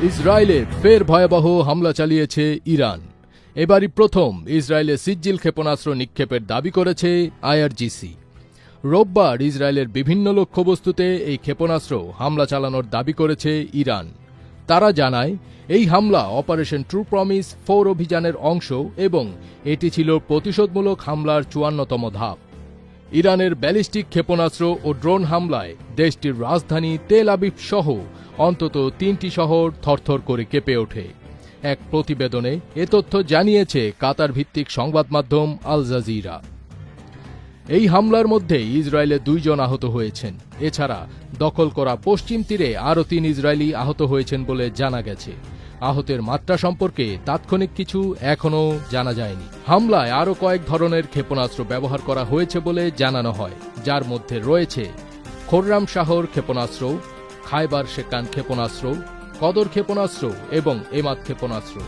ইসরায়েলে ফের ভয়াবহ হামলা চালিয়েছে ইরান। এবারই প্রথম ইসরায়েলে সিজ্জিল ক্ষেপণাস্ত্র নিক্ষেপের দাবি করেছে আইআরজিসি। রোববার ইসরায়েলের বিভিন্ন লক্ষ্যবস্তুতে এই ক্ষেপণাস্ত্র হামলা চালানোর দাবি করেছে ইরান। তারা জানায়, এই হামলা অপারেশন ট্রু প্রমিস 4 অভিযানের অংশ এবং এটি ছিল প্রতিশোধমূলক হামলার 54তম ধাপ। ইরানের ব্যালিস্টিক ক্ষেপণাস্ত্র ও ড্রোন হামলায় দেশটির রাজধানী তেল আবিব সহ অন্তত 3টি শহর থরথর করে কেঁপে ওঠে। এক প্রতিবেদনে এ তথ্য জানিয়েছে কাতার ভিত্তিক সংবাদ মাধ্যম আল জাজিরা। এই হামলার মধ্যে ইসরায়েলে 2 জন আহত হয়েছেন। এছাড়া দখল করা পশ্চিম তীরে আরও 3 ইসরায়েলি আহত হয়েছেন বলে জানা গেছে। আহতের মাত্রা সম্পর্কে তাৎক্ষণিক কিছু এখনও জানা যায়নি। হামলায় আরও কয়েক ধরনের ক্ষেপণাস্ত্র ব্যবহার করা হয়েছে বলে জানানো হয়, যার মধ্যে রয়েছে খোররাম শাহর ক্ষেপণাস্ত্র, খায়বার শেকান ক্ষেপণাস্ত্র, কদর ক্ষেপণাস্ত্র এবং এমাদ ক্ষেপণাস্ত্র।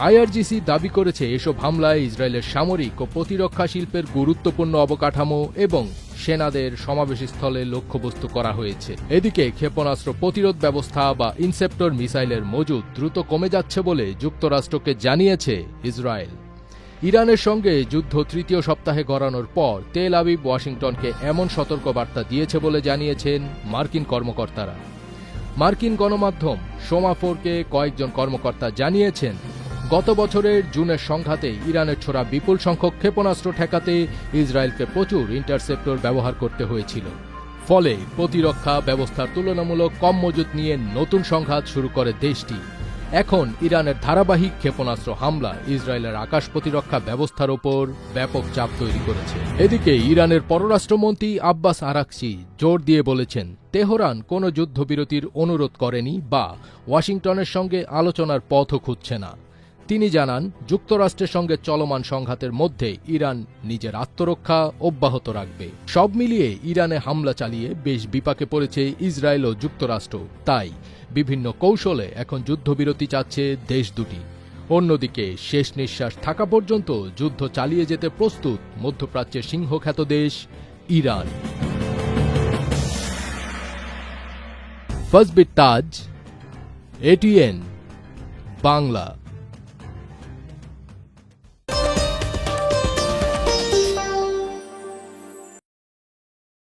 আইআরজিসি দাবি করেছে এসব হামলায় ইসরায়েলের সামরিক ও প্রতিরক্ষা শিল্পের গুরুত্বপূর্ণ অবকাঠামো এবং সেনাদের সমাবেশস্থলে লক্ষ্যবস্তু করা হয়েছে। এদিকে ক্ষেপণাস্ত্র প্রতিরোধ ব্যবস্থা বা ইনসেপ্টর মিসাইলের মজুদ দ্রুত কমে যাচ্ছে বলে যুক্তরাষ্ট্রকে জানিয়েছে ইসরায়েল। ইরানের সঙ্গে যুদ্ধ 3য় সপ্তাহে গড়ানোর পর তেল আবিব ওয়াশিংটনকে এমন সতর্কবার্তা দিয়েছে বলে জানিয়েছেন মার্কিন কর্মকর্তারা। মার্কিন গণমাধ্যম সোমাফোরকে কয়েকজন কর্মকর্তা জানিয়েছেন, গত বছরের জুনের সংঘাতে ইরানের ছোড়া বিপুল সংখ্যক ক্ষেপণাস্ত্র ঠেকাতে ইসরায়েলকে প্রচুর ইন্টারসেপ্টর ব্যবহার করতে হয়েছিল। ফলে প্রতিরক্ষা ব্যবস্থার তুলনামূলক কম মজুত নিয়ে নতুন সংঘাত শুরু করে দেশটি। এখন ইরানের ধারাবাহিক ক্ষেপণাস্ত্র হামলা ইসরায়েলের আকাশ প্রতিরক্ষা ব্যবস্থার ওপর ব্যাপক চাপ তৈরি করেছে। এদিকে ইরানের পররাষ্ট্রমন্ত্রী আব্বাস আরাকচি জোর দিয়ে বলেছেন, তেহরান কোনো যুদ্ধবিরতির অনুরোধ করেনি বা ওয়াশিংটনের সঙ্গে আলোচনার পথও খুঁজছে না। তিনি জানান, যুক্তরাষ্ট্রের সঙ্গে চলমান সংঘাতের মধ্যে ইরান নিজের আত্মরক্ষা অব্যাহত রাখবে। সব মিলিয়ে ইরানে হামলা চালিয়ে বেশ বিপাকে পড়েছে ইসরায়েল ও যুক্তরাষ্ট্র। তাই বিভিন্ন কৌশলে এখন যুদ্ধবিরতি চাচ্ছে দেশ দুটি। অন্যদিকে শেষ নিঃশ্বাস থাকা পর্যন্ত যুদ্ধ চালিয়ে যেতে প্রস্তুত মধ্যপ্রাচ্যের সিংহখ্যাত দেশ ইরান। ফজবির তাজ, এটিএন বাংলা।